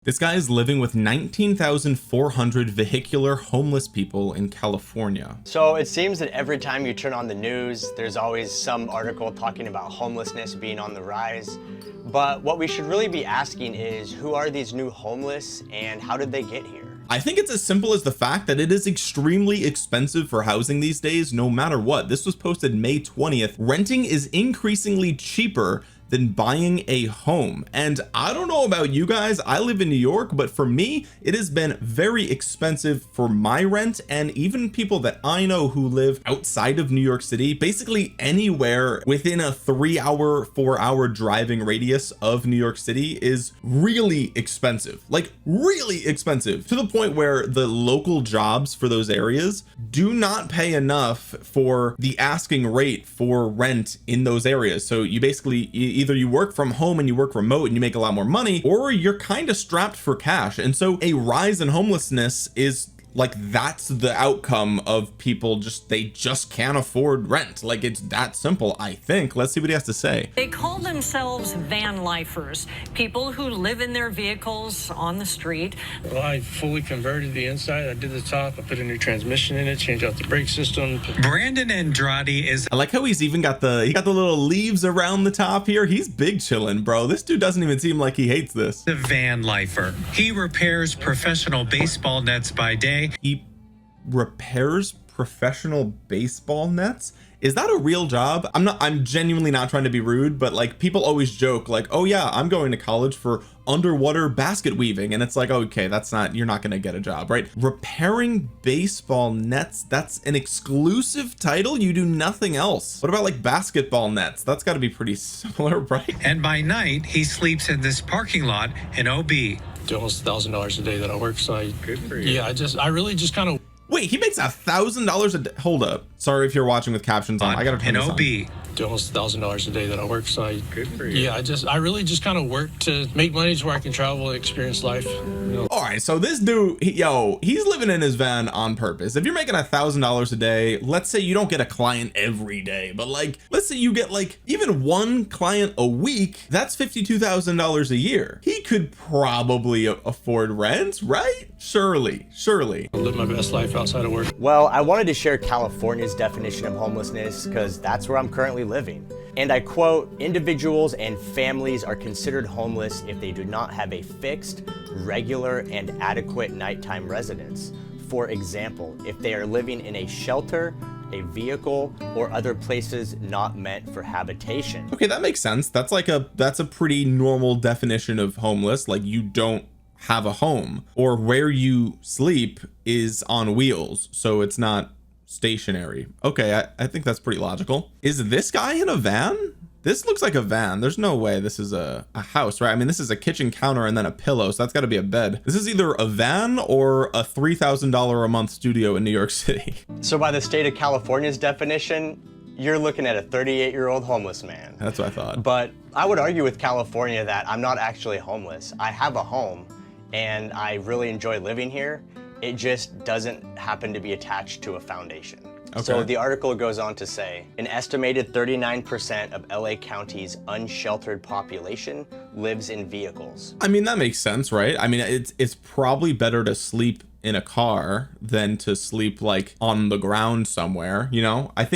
This guy is living with 19,400 vehicular homeless people in California. So it seems that every time you turn on the news, there's always some article talking about homelessness being on the rise. But what we should really be asking is, who are these new homeless and how did they get here? I think it's as simple as the fact that it is extremely expensive for housing these days, no matter what. This was posted May 20th. Renting is increasingly cheaper than buying a home. And I don't know about you guys, I live in New York, but for me it has been very expensive for my rent, and even people that I know who live outside of New York City, basically anywhere within a 3-hour 4-hour driving radius of New York City is really expensive, like really expensive, to the point where the local jobs for those areas do not pay enough for the asking rate for rent in those areas. So you basically either you work from home and you work remote and you make a lot more money, or you're kind of strapped for cash. And so a rise in homelessness is like, that's the outcome of people they just can't afford rent. Like, it's that simple, I think. Let's see what he has to say. They call themselves van lifers, people who live in their vehicles on the street. Well, I fully converted the inside. I did the top. I put a new transmission in it, changed out the brake system. Brandon Andrade is I like how he's even got the little leaves around the top here. He's big chilling, bro. This dude doesn't even seem like he hates this. a van lifer. He repairs professional baseball nets by day. He repairs professional baseball nets. Is that a real job? I'm genuinely not trying to be rude, but like, people always joke like, oh yeah, I'm going to college for underwater basket weaving, and it's like, okay, you're not going to get a job, right? Repairing baseball nets, that's an exclusive title. You do nothing else. What about like basketball nets? That's got to be pretty similar, right? And by night, he sleeps in this parking lot in OB. Almost $1,000 a day that I work. So I really just kind of. Wait, he makes $1,000 a day. Hold up. Sorry if you're watching with captions on. I gotta turn in this OB. on. Almost $1,000 a day that I work. So I really just kind of work to make money to where I can travel and experience life. All right, so this dude, he's living in his van on purpose. If you're making $1,000 a day, let's say you don't get a client every day, but like, let's say you get like even one client a week, that's $52,000 a year. He could probably afford rent, right? Surely. I live my best life outside of work. Well, I wanted to share California's definition of homelessness because that's where I'm currently living. And I quote, individuals and families are considered homeless if they do not have a fixed, regular, and adequate nighttime residence. For example, if they are living in a shelter, a vehicle, or other places not meant for habitation. Okay, that makes sense. That's a pretty normal definition of homeless. Like, you don't have a home, or where you sleep is on wheels, so it's not stationary. Okay, I think that's pretty logical. Is this guy in a van? This looks like a van. There's no way this is a house, right? I mean, this is a kitchen counter and then a pillow, so that's got to be a bed. This is either a van or a $3,000 a month studio in New York City. So by the state of California's definition, you're looking at a 38-year-old homeless man. That's what I thought. But I would argue with California that I'm not actually homeless. I have a home and I really enjoy living here. It just doesn't happen to be attached to a foundation. Okay. So the article goes on to say, an estimated 39% of LA County's unsheltered population lives in vehicles. I mean, that makes sense, right? I mean, it's probably better to sleep in a car than to sleep like on the ground somewhere, you know? I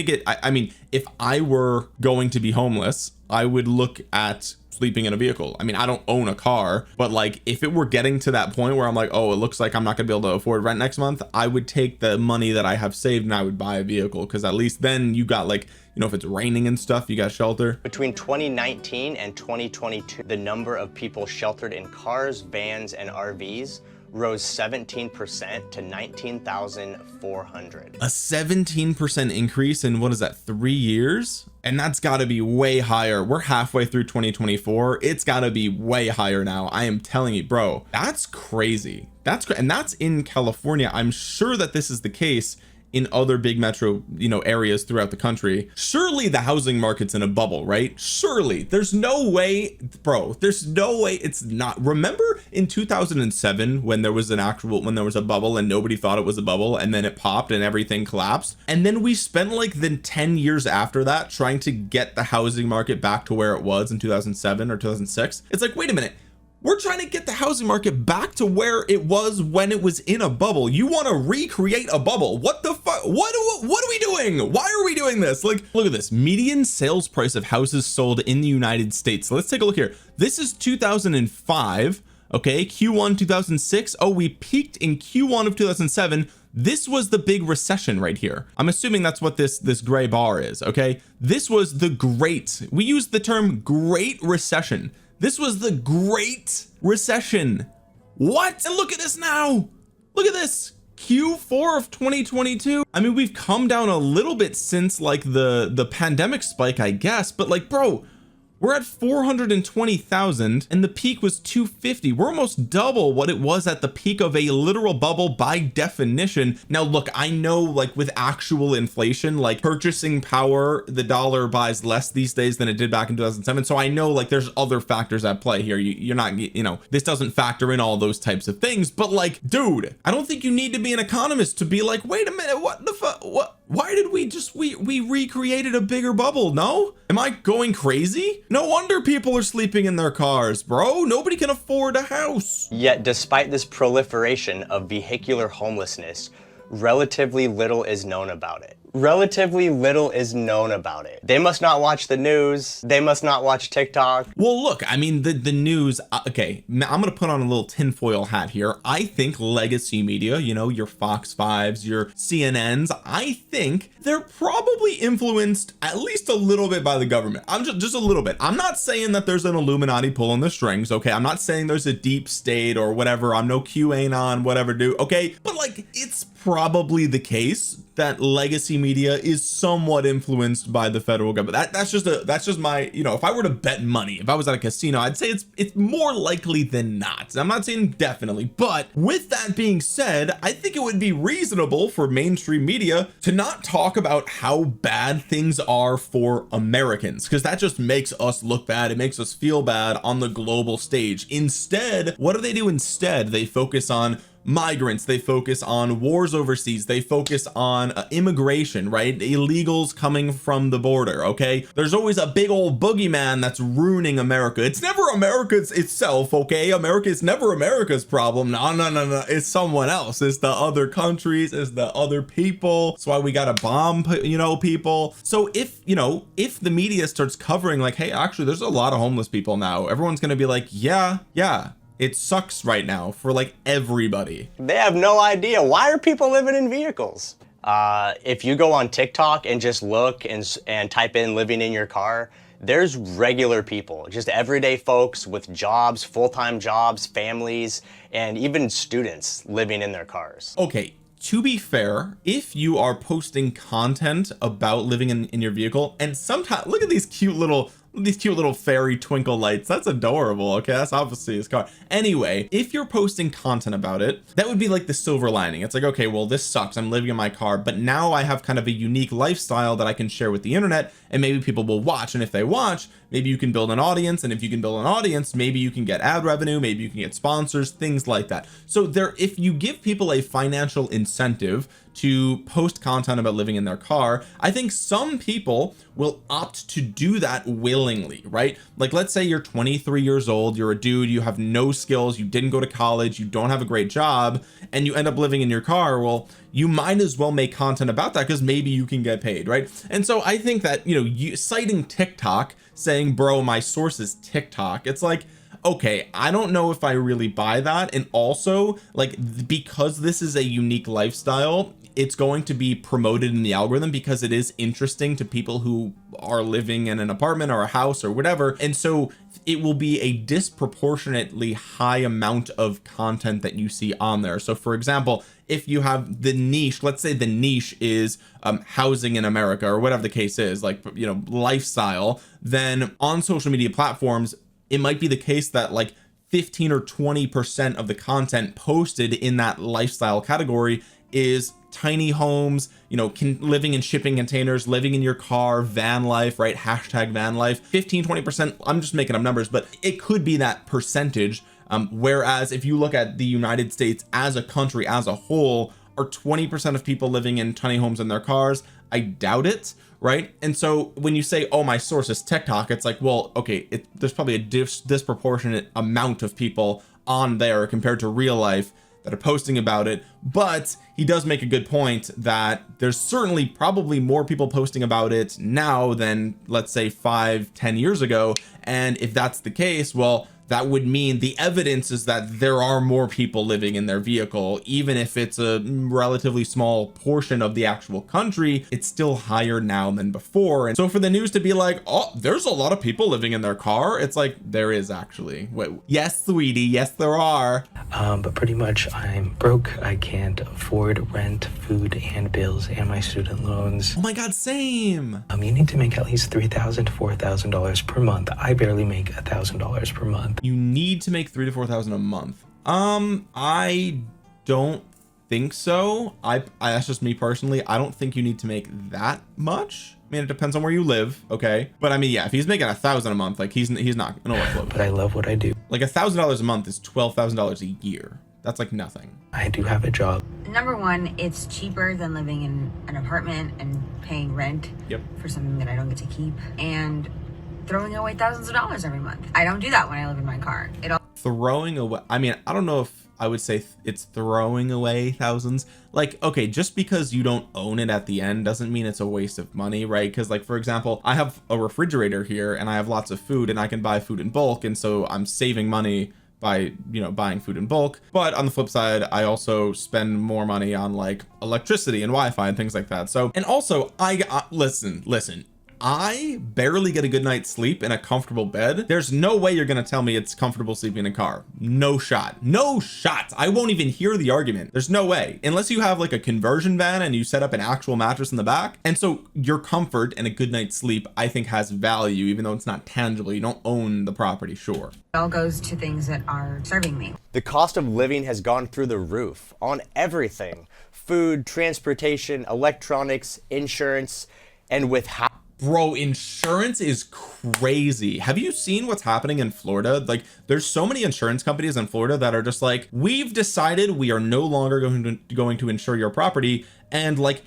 mean, if I were going to be homeless, I would look at sleeping in a vehicle. I mean, I don't own a car, but like, if it were getting to that point where I'm like, oh, it looks like I'm not gonna be able to afford rent next month, I would take the money that I have saved and I would buy a vehicle, because at least then you got like, you know, if it's raining and stuff, you got shelter. Between 2019 and 2022, the number of people sheltered in cars, vans, and RVs rose 17% to 19,400. A 17% increase in, what is that, 3 years? And that's got to be way higher. We're halfway through 2024. It's got to be way higher now. I am telling you, bro, that's crazy. And that's in California. I'm sure that this is the case in other big metro, areas throughout the country. Surely the housing market's in a bubble, right? Surely. There's no way, bro, there's no way it's not. Remember in 2007 when there was a bubble and nobody thought it was a bubble, and then it popped and everything collapsed, and then we spent like the 10 years after that trying to get the housing market back to where it was in 2007 or 2006. It's like, wait a minute, we're trying to get the housing market back to where it was when it was in a bubble. You want to recreate a bubble? What the fuck? What are we doing? Why are we doing this? Like, look at this median sales price of houses sold in the United States. So let's take a look here. This is 2005. Okay, Q1 2006. Oh, we peaked in Q1 of 2007. This was the big recession right here. I'm assuming that's what this gray bar is. Okay, this was the great, we used the term great recession. This was the great recession. What? And look at this now. Look at this Q4 of 2022. I mean, we've come down a little bit since like the pandemic spike, I guess, but like, bro, we're at 420,000 and the peak was 250. We're almost double what it was at the peak of a literal bubble by definition. Now look, I know like with actual inflation, like purchasing power, the dollar buys less these days than it did back in 2007. So I know like there's other factors at play here. You're not, you know, this doesn't factor in all those types of things, but like, dude, I don't think you need to be an economist to be like, wait a minute, what the fuck, what? Why did we just we recreated a bigger bubble? No, am I going crazy? No wonder people are sleeping in their cars, bro. Nobody can afford a house. Yet despite this proliferation of vehicular homelessness, relatively little is known about it. Relatively little is known about it. They must not watch the news. They must not watch TikTok. Well, look, I mean, the news, okay, I'm gonna put on a little tinfoil hat here. I think legacy media, you know, your Fox 5s, your CNNs, I think they're probably influenced at least a little bit by the government. I'm just a little bit. I'm not saying that there's an Illuminati pulling the strings, okay? I'm not saying there's a deep state or whatever. I'm no QAnon, whatever, dude, okay? But like, it's probably the case that legacy media is somewhat influenced by the federal government. That's just my, you know, if I were to bet money, if I was at a casino, I'd say it's more likely than not. I'm not saying definitely, but with that being said, I think it would be reasonable for mainstream media to not talk about how bad things are for Americans, because that just makes us look bad. It makes us feel bad on the global stage. Instead, what do they do instead? They focus on migrants, they focus on wars overseas, they focus on immigration, right? Illegals coming from the border. Okay, there's always a big old boogeyman that's ruining America. It's never America's itself, okay? America is never America's problem. No, it's someone else. It's the other countries, it's the other people. That's why we gotta bomb, you know, people. So if, you know, if the media starts covering like, hey, actually there's a lot of homeless people now, everyone's gonna be like, yeah, it sucks right now for like everybody. They have no idea. Why are people living in vehicles? If you go on TikTok and just look and type in living in your car, there's regular people, just everyday folks with jobs, full-time jobs, families, and even students living in their cars. Okay, to be fair, if you are posting content about living in your vehicle, and sometimes look at these cute little fairy twinkle lights, that's adorable. Okay, that's obviously his car. Anyway, if you're posting content about it, that would be like the silver lining. It's like, okay, well, this sucks, I'm living in my car, but now I have kind of a unique lifestyle that I can share with the internet, and maybe people will watch, and if they watch, maybe you can build an audience, and if you can build an audience, maybe you can get ad revenue, maybe you can get sponsors, things like that. So there, if you give people a financial incentive to post content about living in their car, I think some people will opt to do that willingly, right? Like, let's say you're 23 years old, you're a dude, you have no skills, you didn't go to college, you don't have a great job, and you end up living in your car. Well, you might as well make content about that because maybe you can get paid, right? And so I think that, you know, you citing TikTok, saying, bro, my source is TikTok, it's like, okay, I don't know if I really buy that. And also, like, because this is a unique lifestyle, it's going to be promoted in the algorithm because it is interesting to people who are living in an apartment or a house or whatever, and so it will be a disproportionately high amount of content that you see on there. So for example, if you have the niche, let's say the niche is housing in America or whatever the case is, like, you know, lifestyle, then on social media platforms it might be the case that like 15 or 20% of the content posted in that lifestyle category is tiny homes, you know, living in shipping containers, living in your car, van life, right? Hashtag van life. 15-20%, I'm just making up numbers, but it could be that percentage. Whereas if you look at the United States as a country as a whole, are 20% of people living in tiny homes in their cars? I doubt it, right? And so when you say, oh, my source is TikTok, it's like, well, okay, there's probably a disproportionate amount of people on there compared to real life that are posting about it. But he does make a good point that there's certainly probably more people posting about it now than, let's say, 5-10 years ago. And if that's the case, well, that would mean the evidence is that there are more people living in their vehicle, even if it's a relatively small portion of the actual country. It's still higher now than before. And so for the news to be like, oh, there's a lot of people living in their car, it's like, there is actually. Wait, yes, sweetie, yes, there are. But pretty much I'm broke. I can't afford rent, food, and bills, and my student loans. Oh my God, same. You need to make at least $3,000 to $4,000 per month. I barely make $1,000 per month. You need to make $3,000 to $4,000 a month. I don't think so. That's just me personally. I don't think you need to make that much. I mean, it depends on where you live, okay? But I mean, yeah, if he's making $1,000 a month, like he's not gonna overflow. But I love what I do. Like $1,000 a month is $12,000 a year. That's like nothing. I do have a job. Number one, it's cheaper than living in an apartment and paying rent for something that I don't get to keep, and throwing away thousands of dollars every month. I don't do that when I live in my car. Throwing away, I mean, I don't know if I would say it's throwing away thousands. Like, okay, just because you don't own it at the end doesn't mean it's a waste of money, right? Because like, for example, I have a refrigerator here and I have lots of food and I can buy food in bulk, and so I'm saving money by, you know, buying food in bulk. But on the flip side, I also spend more money on like electricity and Wi-Fi and things like that. So, and also listen, I barely get a good night's sleep in a comfortable bed. There's no way you're gonna tell me it's comfortable sleeping in a car. No shot. I won't even hear the argument. There's no way, unless you have like a conversion van and you set up an actual mattress in the back. And so your comfort and a good night's sleep, I think, has value, even though it's not tangible. You don't own the property, sure. It all goes to things that are serving me. The cost of living has gone through the roof on everything: food, transportation, electronics, insurance, and with how Bro, insurance is crazy. Have you seen what's happening in Florida? Like, there's so many insurance companies in Florida that are just like, we've decided we are no longer going to insure your property. And like,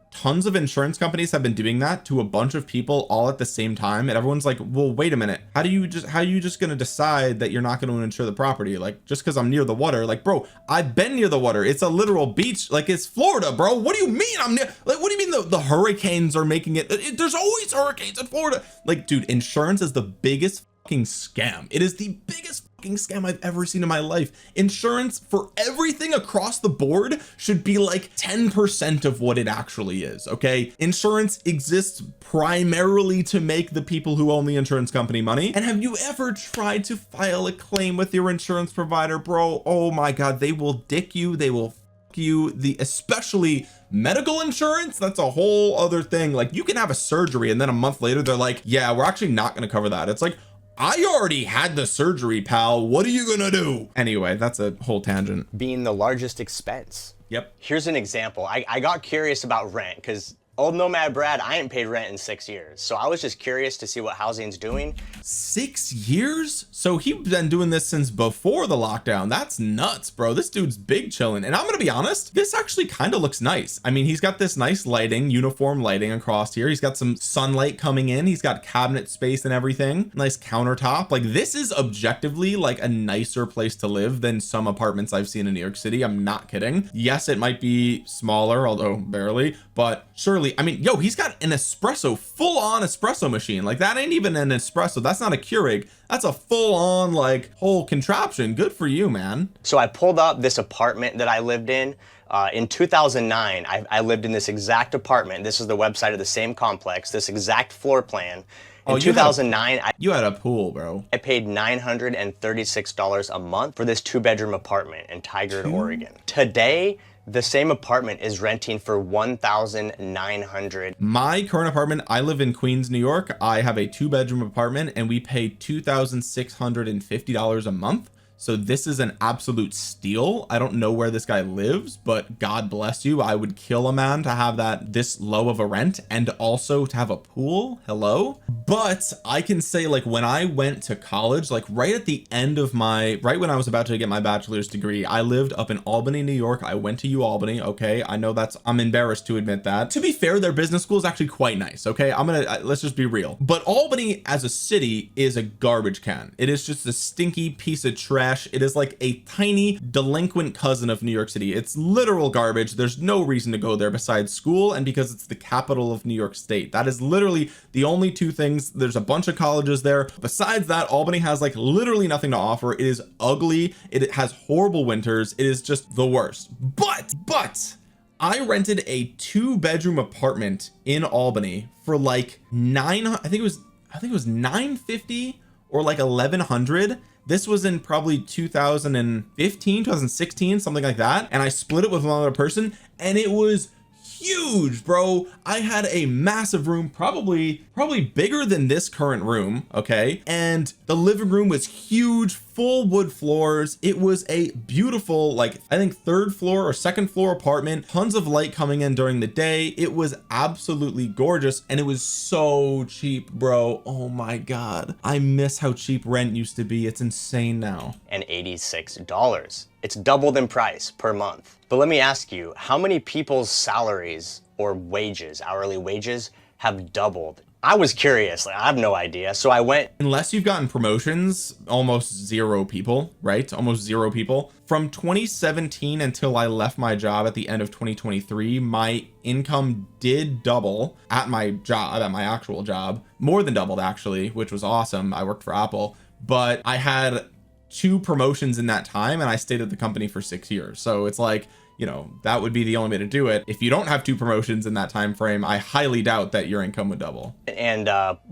tons of insurance companies have been doing that to a bunch of people all at the same time, and everyone's like, well, wait a minute, how are you just gonna decide that you're not going to insure the property? Like, just because I'm near the water? Like, bro, I've been near the water. It's a literal beach. Like, it's Florida, bro. What do you mean I'm near? Like, what do you mean the hurricanes are making it? There's always hurricanes in Florida. Like, dude, insurance is the biggest fucking scam. It is the biggest fucking scam I've ever seen in my life. Insurance for everything across the board should be like 10% of what it actually is, okay? Insurance exists primarily to make the people who own the insurance company money. And have you ever tried to file a claim with your insurance provider, bro? Oh my God, they will dick you. They will fuck you. Especially medical insurance, that's a whole other thing. Like, you can have a surgery and then a month later they're like, yeah, we're actually not going to cover that. It's like, I already had the surgery, pal. What are you gonna do? Anyway, that's a whole tangent. being the largest expense. Yep. Here's an example. I got curious about rent because old Nomad Brad, I ain't paid rent in 6 years. So I was just curious to see what housing's doing. 6 years? So he's been doing this since before the lockdown. That's nuts, bro. This dude's big chilling. And I'm gonna be honest, this actually kind of looks nice. I mean, he's got this nice lighting, uniform lighting across here. He's got some sunlight coming in. He's got cabinet space and everything. Nice countertop. Like, this is objectively like a nicer place to live than some apartments I've seen in New York City. I'm not kidding. Yes, it might be smaller, although barely, but surely, I mean, yo, he's got an espresso, full on espresso machine. Like, that ain't even an espresso. That's not a Keurig. That's a full on like whole contraption. Good for you, man. So I pulled up this apartment that I lived in 2009. I lived in this exact apartment. This is the website of the same complex, this exact floor plan. In 2009, you had a pool, bro. I paid $936 a month for this 2-bedroom apartment in Tigard, Oregon. Today, the same apartment is renting for $1,900. My current apartment, I live in Queens, New York. I have a 2-bedroom apartment and we pay $2,650 a month. So this is an absolute steal. I don't know where this guy lives, but God bless you. I would kill a man to have that this low of a rent, and also to have a pool. Hello. But I can say, like, when I went to college, like right at the end of right when I was about to get my bachelor's degree, I lived up in Albany, New York. I went to Albany. Okay, I know I'm embarrassed to admit that. To be fair, their business school is actually quite nice. Okay, let's just be real. But Albany as a city is a garbage can. It is just a stinky piece of trash. It is like a tiny delinquent cousin of New York City. It's literal garbage. There's no reason to go there besides school, and because it's the capital of New York State. That is literally the only two things. There's a bunch of colleges there. Besides that, Albany has like literally nothing to offer. It is ugly. It has horrible winters. It is just the worst. But I rented a 2-bedroom apartment in Albany for like I think it was $950 or like $1,100. This was in probably 2015, 2016, something like that. And I split it with another person, and it was huge, bro. I had a massive room, probably bigger than this current room. Okay, and the living room was huge, full wood floors. It was a beautiful, like, I think 3rd floor or 2nd floor apartment, tons of light coming in during the day. It was absolutely gorgeous, and it was so cheap, bro. Oh my God, I miss how cheap rent used to be. It's insane now. And $86. It's doubled in price per month. But let me ask you, how many people's salaries or wages, hourly wages, have doubled? I was curious, like, I have no idea. So I went. Unless you've gotten promotions, almost 0 people, right? Almost 0 people. From 2017 until I left my job at the end of 2023, my income did double at my job, at my actual job. More than doubled, actually, which was awesome. I worked for Apple, but I had 2 promotions in that time, and I stayed at the company for 6 years. So it's like, you know, that would be the only way to do it. If you don't have 2 promotions in that time frame, I highly doubt that your income would double. And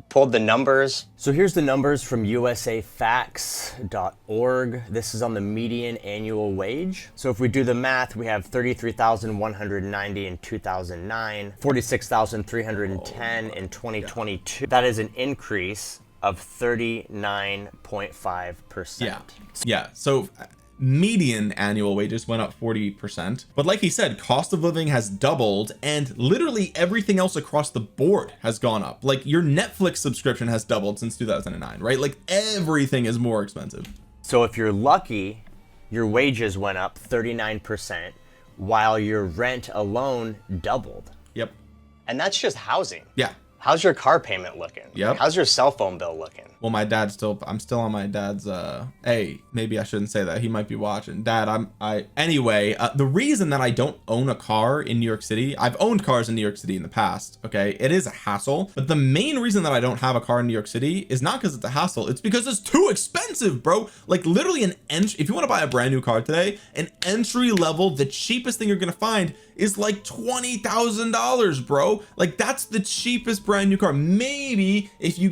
pulled the numbers. So here's the numbers from usafacts.org. This is on the median annual wage. So if we do the math, we have 33,190 in 2009, 46,310 in 2022. That is an increase of 39.5%. Yeah. So median annual wages went up 40%, but like he said, cost of living has doubled, and literally everything else across the board has gone up. Like your Netflix subscription has doubled since 2009, right? Like everything is more expensive. So if you're lucky, your wages went up 39% while your rent alone doubled. Yep. And that's just housing. Yeah. How's your car payment looking? Yep. How's your cell phone bill looking? Well, I'm still on my dad's, hey, maybe I shouldn't say that. He might be watching. Dad, anyway, the reason that I don't own a car in New York City, I've owned cars in New York City in the past, okay? It is a hassle, but the main reason that I don't have a car in New York City is not because it's a hassle, it's because it's too expensive, bro. Like literally if you want to buy a brand new car today, an entry level, the cheapest thing you're going to find is like $20,000, bro. Like that's the cheapest brand new car. Maybe if you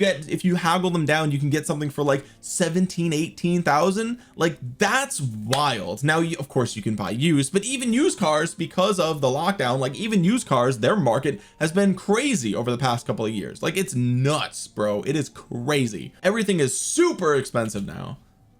haggle them down, you can get something for like 18,000. Like that's wild. Now, of course you can buy used, but even used cars, because of the lockdown, like even used cars, their market has been crazy over the past couple of years. Like it's nuts, bro. It is crazy. Everything is super expensive now.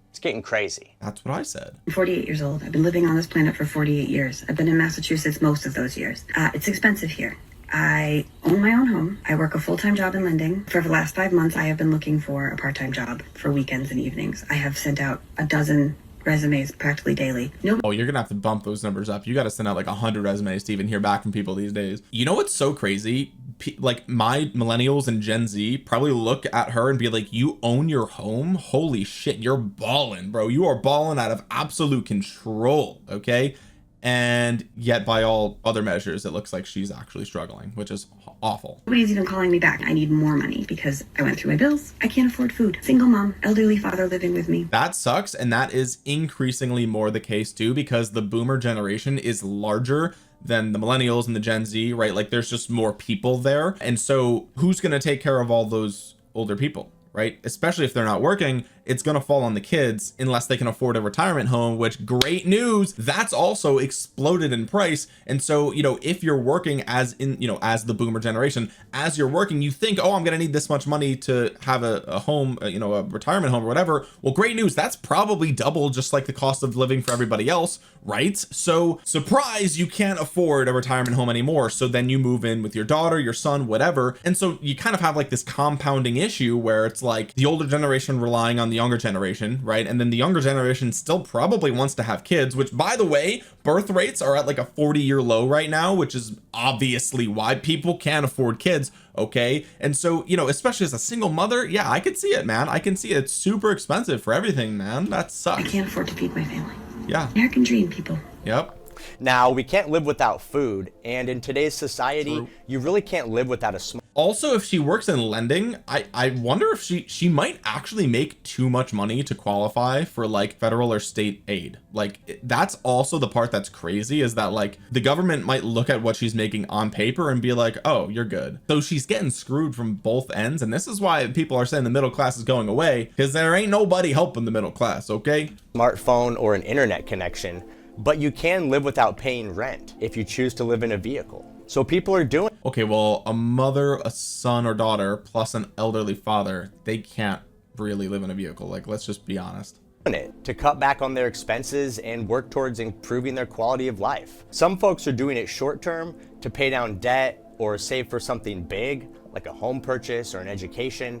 It's getting crazy. That's what I said. I'm 48 years old. I've been living on this planet for 48 years. I've been in Massachusetts most of those years. It's expensive here. I own my own home. I work a full-time job in lending. For the last 5 months, I have been looking for a part-time job for weekends and evenings. I have sent out a dozen resumes practically daily. Oh, you're gonna have to bump those numbers up. You got to send out like 100 resumes to even hear back from people these days. You know what's so crazy? Like my millennials and Gen Z probably look at her and be like, you own your home? Holy shit, you're balling, bro. You are balling out of absolute control. Okay. And yet by all other measures, it looks like she's actually struggling, which is awful. Nobody's even calling me back. I need more money because I went through my bills. I can't afford food. Single mom, elderly father living with me. That sucks. And that is increasingly more the case too, because the boomer generation is larger than the millennials and the Gen Z, right? Like there's just more people there. And so who's going to take care of all those older people, right? Especially if they're not working. it's going to fall on the kids unless they can afford a retirement home, which, great news, that's also exploded in price. And so, you know, if you're working as in, you know, as the boomer generation, as you're working, you think, oh, I'm going to need this much money to have a home, you know, a retirement home or whatever. Well, great news, that's probably double just like the cost of living for everybody else, right? So surprise, you can't afford a retirement home anymore. So then you move in with your daughter, your son, whatever. And so you kind of have like this compounding issue where it's like the older generation relying on the younger generation, right? And then the younger generation still probably wants to have kids, which, by the way, birth rates are at like a 40-year low right now, which is obviously why people can't afford kids. Okay. And so, you know, especially as a single mother, yeah, I could see it, man. I can see it. It's super expensive for everything, man. That sucks. I can't afford to feed my family. Yeah. American dream, people. Yep. Now, we can't live without food, and in today's society, True. you really can't live without a small. Also, if she works in lending, I wonder if she might actually make too much money to qualify for like federal or state aid. Like, that's also the part that's crazy, is that like the government might look at what she's making on paper and be like, oh, you're good. So she's getting screwed from both ends. And this is why people are saying the middle class is going away, because there ain't nobody helping the middle class. Okay. Smartphone or an internet connection, but you can live without paying rent if you choose to live in a vehicle. So people are doing. Okay, well, a mother, a son or daughter plus an elderly father, they can't really live in a vehicle. Like, let's just be honest. It to cut back on their expenses and work towards improving their quality of life. Some folks are doing it short term to pay down debt or save for something big like a home purchase or an education,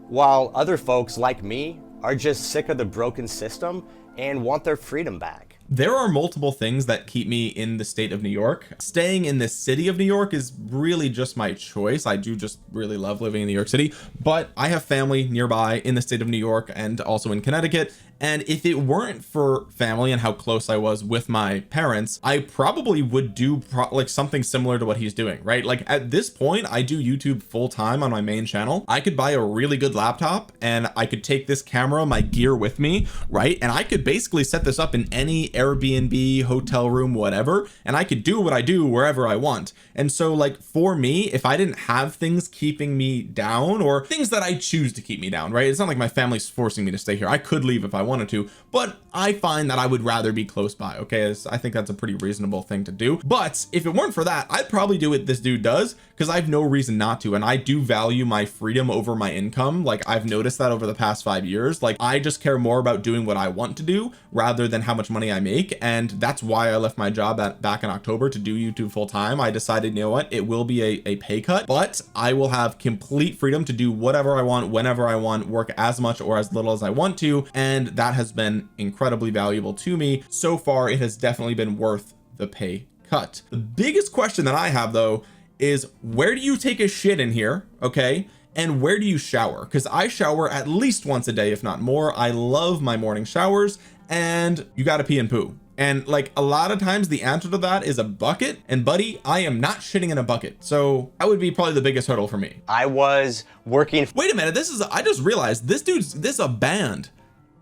while other folks like me are just sick of the broken system and want their freedom back. There are multiple things that keep me in the state of New York. Staying in the city of New York is really just my choice. I do just really love living in New York City, but I have family nearby in the state of New York and also in Connecticut. And if it weren't for family and how close I was with my parents, I probably would do like something similar to what he's doing, right? Like at this point, I do YouTube full time on my main channel. I could buy a really good laptop and I could take this camera, my gear with me, right? And I could basically set this up in any Airbnb, hotel room, whatever, and I could do what I do wherever I want. And so like for me, if I didn't have things keeping me down or things that I choose to keep me down, right? It's not like my family's forcing me to stay here. I could leave if I wanted to, but I find that I would rather be close by. Okay. I think that's a pretty reasonable thing to do. But if it weren't for that, I'd probably do what this dude does, because I have no reason not to. And I do value my freedom over my income. Like I've noticed that over the past 5 years, like I just care more about doing what I want to do rather than how much money I make. And that's why I left my job back in October to do YouTube full time. I decided, you know what, it will be a pay cut, but I will have complete freedom to do whatever I want, whenever I want, work as much or as little as I want to. And that has been incredibly valuable to me. So far, it has definitely been worth the pay cut. The biggest question that I have though is, where do you take a shit in here? Okay. And where do you shower? Because I shower at least once a day, if not more. I love my morning showers, and you got to pee and poo. And like a lot of times the answer to that is a bucket, and buddy, I am not shitting in a bucket. So that would be probably the biggest hurdle for me. I was working. Wait a minute. I just realized this is a band.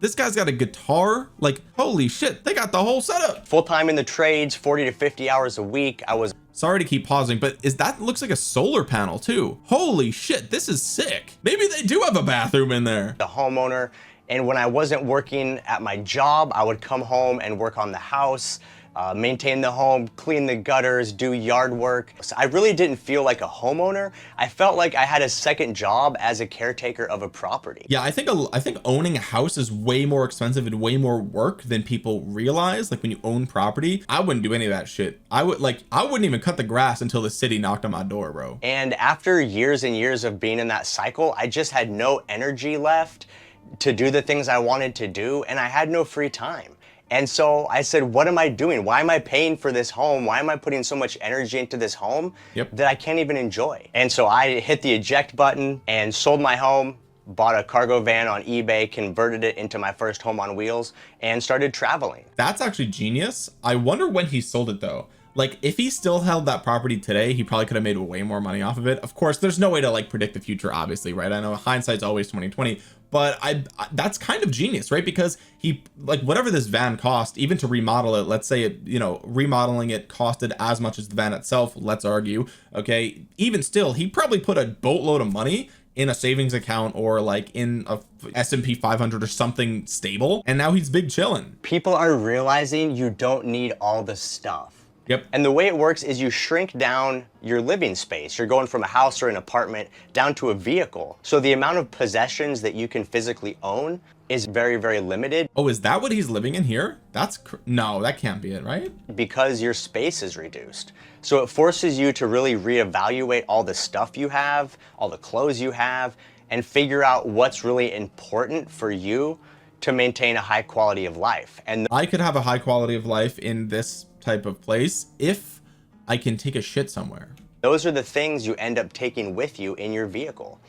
This guy's got a guitar. Like, holy shit, they got the whole setup. Full-time in the trades, 40 to 50 hours a week. I was. Sorry to keep pausing, but that looks like a solar panel too. Holy shit, this is sick. Maybe they do have a bathroom in there. The homeowner. And when I wasn't working at my job, I would come home and work on the house, maintain the home, clean the gutters, do yard work. So I really didn't feel like a homeowner. I felt like I had a second job as a caretaker of a property. Yeah, I think owning a house is way more expensive and way more work than people realize. Like when you own property, I wouldn't do any of that shit. I wouldn't even cut the grass until the city knocked on my door, bro. And after years and years of being in that cycle, I just had no energy left to do the things I wanted to do, and I had no free time. And so I said, what am I doing? Why am I paying for this home? Why am I putting so much energy into this home that I can't even enjoy? And so I hit the eject button and sold my home, bought a cargo van on eBay, converted it into my first home on wheels, and started traveling. That's actually genius. I wonder when he sold it though. Like if he still held that property today, he probably could have made way more money off of it. Of course, there's no way to like predict the future, obviously, right? I know hindsight's always 2020, but that's kind of genius, right? Because he, like, whatever this van cost, even to remodel it, let's say it, remodeling it costed as much as the van itself, let's argue, okay, even still, he probably put a boatload of money in a savings account or like in a S&P 500 or something stable, and now he's big chilling. People are realizing you don't need all the stuff. Yep. And the way it works is you shrink down your living space. You're going from a house or an apartment down to a vehicle. So the amount of possessions that you can physically own is very, very limited. Oh, is that what he's living in here? No, that can't be it, right? Because your space is reduced. So it forces you to really reevaluate all the stuff you have, all the clothes you have, and figure out what's really important for you to maintain a high quality of life. And I could have a high quality of life in this type of place if I can take a shit somewhere. those are the things you end up taking with you in your vehicle.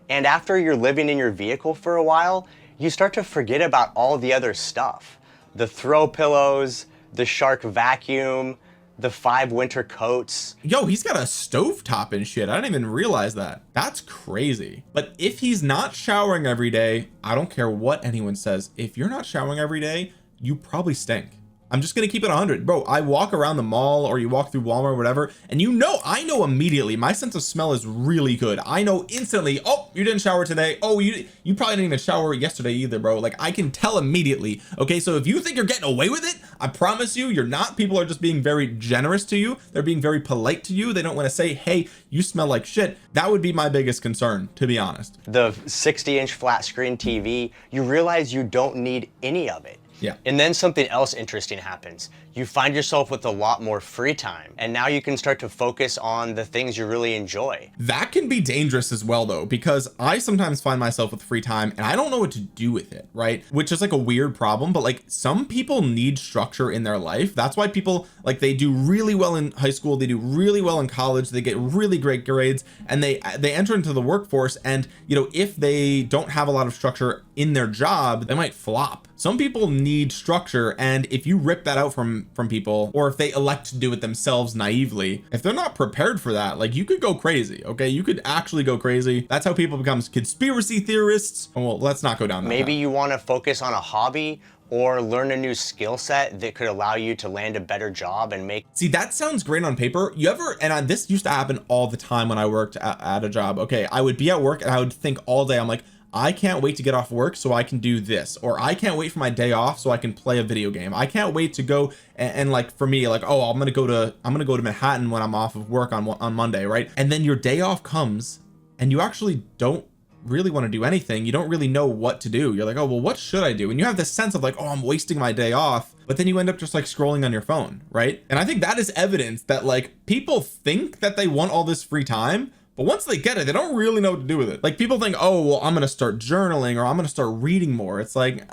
And after you're living in your vehicle for a while, you start to forget about all the other stuff. The throw pillows, the Shark vacuum, the 5 winter coats. Yo, he's got a stovetop and shit. I didn't even realize that. That's crazy. But if he's not showering every day, I don't care what anyone says. If you're not showering every day, you probably stink. I'm just gonna keep it 100, bro. I walk around the mall or you walk through Walmart or whatever, and I know immediately. My sense of smell is really good. I know instantly. Oh, you didn't shower today. Oh, you probably didn't even shower yesterday either, bro. Like, I can tell immediately. Okay, so if you think you're getting away with it, I promise you, you're not. People are just being very generous to you. They're being very polite to you. They don't want to say, hey, you smell like shit. That would be my biggest concern, to be honest. The 60-inch flat screen TV, you realize you don't need any of it. Yeah. And then something else interesting happens. You find yourself with a lot more free time, and now you can start to focus on the things you really enjoy. That can be dangerous as well, though, because I sometimes find myself with free time and I don't know what to do with it, right? Which is like a weird problem, but like some people need structure in their life. That's why people, like, they do really well in high school, they do really well in college, they get really great grades, and they enter into the workforce, and if they don't have a lot of structure in their job, they might flop. Some people need structure, and if you rip that out from people, or if they elect to do it themselves naively, if they're not prepared for that, like, you could go crazy. Okay, you could actually go crazy. That's how people become conspiracy theorists. Well, let's not go down that Maybe path. you want to focus on a hobby or learn a new skill set that could allow you to land a better job and make. See, that sounds great on paper. This used to happen all the time when I worked at a job. Okay, I would be at work and I would think all day, I'm like, I can't wait to get off work so I can do this, or I can't wait for my day off so I can play a video game. I can't wait to go and like, for me, like, oh, I'm gonna go to Manhattan when I'm off of work on Monday, right? And then your day off comes and you actually don't really want to do anything. You don't really know what to do. You're like, oh, well, what should I do? And you have this sense of like, oh, I'm wasting my day off, but then you end up just like scrolling on your phone, right? And I think that is evidence that like people think that they want all this free time, but once they get it, they don't really know what to do with it. Like, people think, oh, well, I'm gonna start journaling or I'm gonna start reading more. It's like,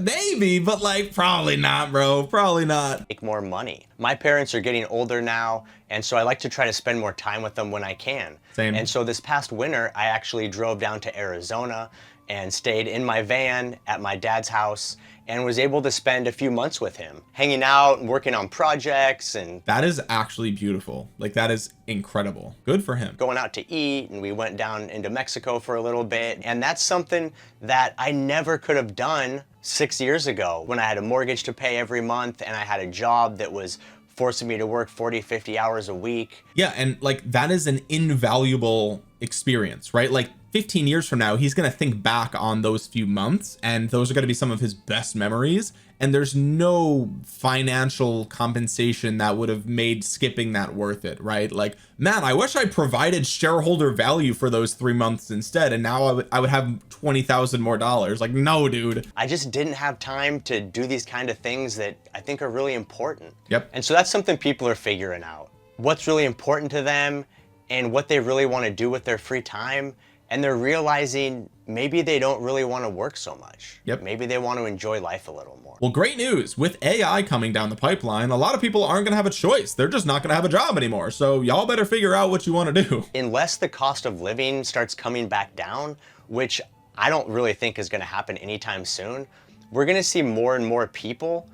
maybe, but like, probably not, bro. Probably not. Make more money. My parents are getting older now, and so I like to try to spend more time with them when I can. Same. And so this past winter, I actually drove down to Arizona and stayed in my van at my dad's house and was able to spend a few months with him, hanging out and working on projects. And that is actually beautiful. Like, that is incredible. Good for him. Going out to eat, and we went down into Mexico for a little bit. And that's something that I never could have done 6 years ago when I had a mortgage to pay every month and I had a job that was forcing me to work 40, 50 hours a week. Yeah, and like, that is an invaluable experience, right? Like, 15 years from now, he's going to think back on those few months, and those are going to be some of his best memories. And there's no financial compensation that would have made skipping that worth it, right? Like, man, I wish I provided shareholder value for those 3 months instead, and now I would have $20,000 more dollars. Like, no, dude. I just didn't have time to do these kind of things that I think are really important. Yep. And so that's something people are figuring out. What's really important to them and what they really want to do with their free time. And they're realizing maybe they don't really want to work so much. Yep. Maybe they want to enjoy life a little more. Well, great news. With AI coming down the pipeline, a lot of people aren't going to have a choice. They're just not going to have a job anymore. So y'all better figure out what you want to do. Unless the cost of living starts coming back down, which I don't really think is going to happen anytime soon, we're going to see more and more people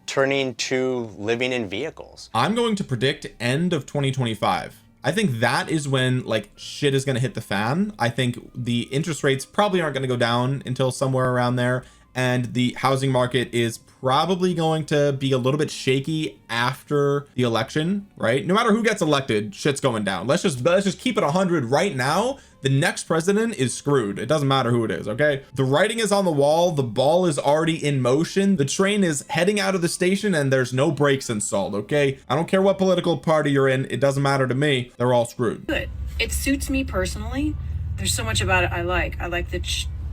turning to living in vehicles. I'm going to predict end of 2025. I think that is when like shit is going to hit the fan. I think the interest rates probably aren't going to go down until somewhere around there. and the housing market is probably going to be a little bit shaky after the election, right? No matter who gets elected, shit's going down. Let's just keep it 100 right now. The next president is screwed. It doesn't matter who it is, okay? The writing is on the wall. The ball is already in motion. The train is heading out of the station and there's no brakes installed, okay? I don't care what political party you're in. It doesn't matter to me. They're all screwed. Good. It suits me personally. There's so much about it I like. I like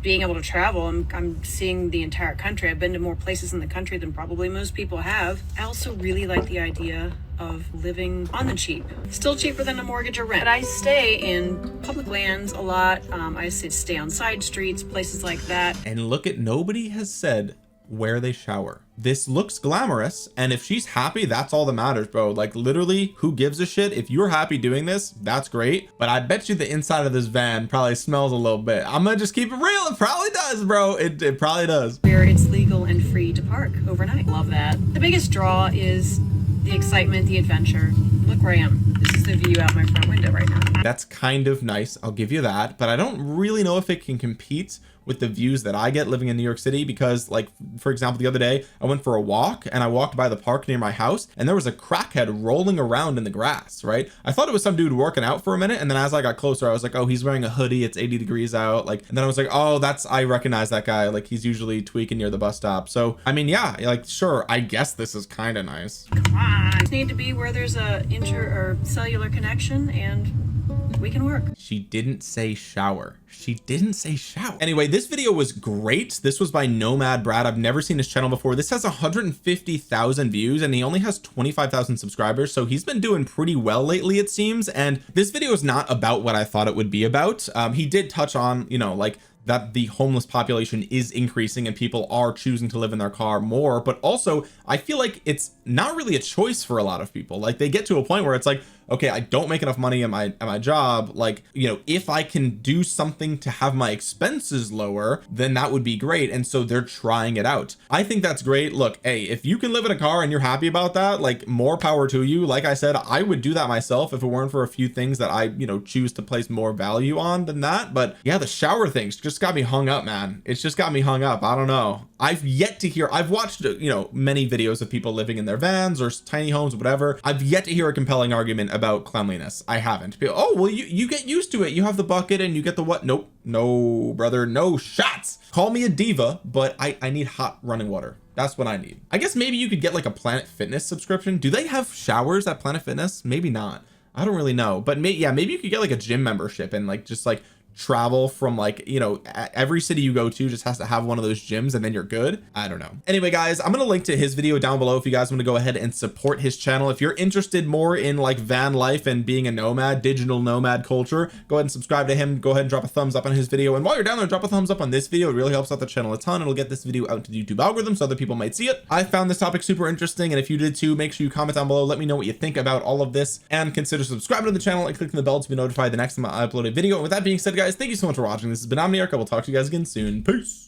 being able to travel. I'm seeing the entire country. I've been to more places in the country than probably most people have. I also really like the idea of living on the cheap. Still cheaper than a mortgage or rent. But I stay in public lands a lot. I stay on side streets, places like that. And look at, nobody has said where they shower. This looks glamorous, and if she's happy, that's all that matters, bro. Like literally, who gives a shit? If you're happy doing this, that's great, but I bet you the inside of this van probably smells a little bit. I'm gonna just keep it real. It probably does, bro. It probably does. Where it's legal and free to park overnight. Love that. The biggest draw is the excitement, the adventure. Look where I am. This is the view out my front window right now. That's kind of nice, I'll give you that, but I don't really know if it can compete with the views that I get living in New York City, because like, for example, the other day I went for a walk and I walked by the park near my house and there was a crackhead rolling around in the grass, right? I thought it was some dude working out for a minute, and then as I got closer I was like, oh, he's wearing a hoodie, it's 80 degrees out, like, and then I was like, oh, I recognize that guy, like he's usually tweaking near the bus stop. So I mean, yeah, like sure, I guess this is kind of nice. Come on. I need to be where there's a or cellular connection and we can work. She didn't say shower. She didn't say shower. Anyway, this video was great. This was by Nomad Brad. I've never seen his channel before. This has 150,000 views and he only has 25,000 subscribers. So he's been doing pretty well lately, it seems. And this video is not about what I thought it would be about. He did touch on, you know, like that the homeless population is increasing and people are choosing to live in their car more, but also I feel like it's not really a choice for a lot of people. Like they get to a point where it's like, okay, I don't make enough money at my job, like, you know, if I can do something to have my expenses lower, then that would be great. And so they're trying it out. I think that's great. Look, hey, if you can live in a car and you're happy about that, like more power to you. Like I said, I would do that myself if it weren't for a few things that I, you know, choose to place more value on than that. But yeah, the shower thing's just got me hung up, man. It's just got me hung up. I don't know. I've yet to hear, I've watched, you know, many videos of people living in their vans or tiny homes, whatever. I've yet to hear a compelling argument about cleanliness. I haven't. Oh, well, you get used to it. You have the bucket and you get the what? Nope. No, brother, no shots. Call me a diva, but I need hot running water. That's what I need. I guess maybe you could get like a Planet Fitness subscription. Do they have showers at Planet Fitness? Maybe not. I don't really know, but yeah, maybe you could get like a gym membership and like just like travel from like, you know, every city you go to just has to have one of those gyms and then you're good. I don't know. Anyway, guys, I'm going to link to his video down below if you guys want to go ahead and support his channel. If you're interested more in like van life and being a nomad, digital nomad culture, go ahead and subscribe to him. Go ahead and drop a thumbs up on his video. And while you're down there, drop a thumbs up on this video. It really helps out the channel a ton. It'll get this video out to the YouTube algorithm so other people might see it. I found this topic super interesting, and if you did too, make sure you comment down below. Let me know what you think about all of this, and consider subscribing to the channel and clicking the bell to be notified the next time I upload a video. And with that being said, guys, thank you so much for watching. This has been Omniarch. I will talk to you guys again soon. Peace.